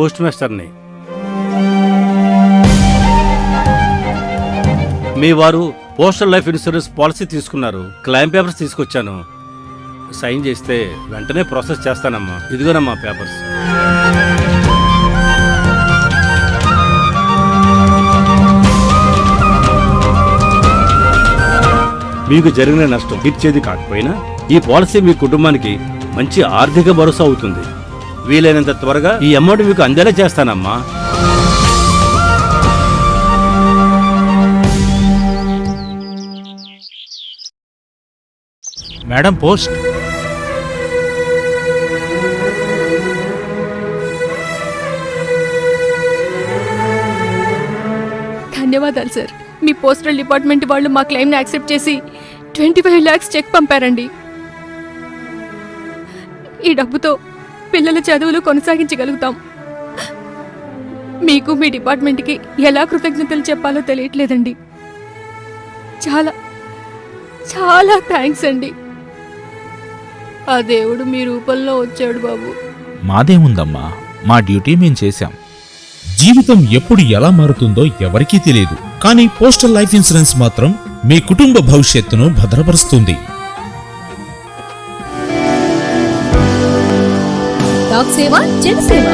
Post మాస్టర్ని. మీ వారు postal life insurance policy తీసుకున్నారు. క్లెయిమ్ పేపర్స్ తీసుకొచ్చాను. సైన్ చేస్తే వెంటనే ప్రాసెస్ చేస్తానమ్మా. ఇదిగోనమ్మా పేపర్స్. మీకు జరిగిన నష్టం తీర్చేది కాకపోయినా ఈ పాలసీ మీ కుటుంబానికి మంచి ఆర్థిక భరోసా అవుతుంది. వీలైనంత త్వరగా ఈ అమౌంట్ మీకు అందేలా చేస్తానమ్మా. Madam post. ధన్యవాదాలు సార్. మీ పోస్టల్ డిపార్ట్మెంట్ వాళ్ళు మా క్లెయిమ్ని యాక్సెప్ట్ చేసి 25 lakhs చెక్ పంపారండి. ఈ డబ్బుతో పిల్లల చదువులు కొనసాగించగలుగుతాం. మీకు మీ డిపార్ట్మెంట్కి ఎలా కృతజ్ఞతలు చెప్పాలో తెలియట్లేదండి. చాలా చాలా థ్యాంక్స్ అండి. ఆ దేవుడు మీ రూపంలో వచ్చాడు బాబు. మాదేముందమ్మా, మా డ్యూటీ మేం చేశాం. జీవితం ఎప్పుడు ఎలా మారుతుందో ఎవరికీ తెలియదు, కానీ పోస్టల్ లైఫ్ ఇన్సూరెన్స్ మాత్రం మీ కుటుంబ భవిష్యత్తును భద్రపరుస్తుంది. సేవ జనసేవ.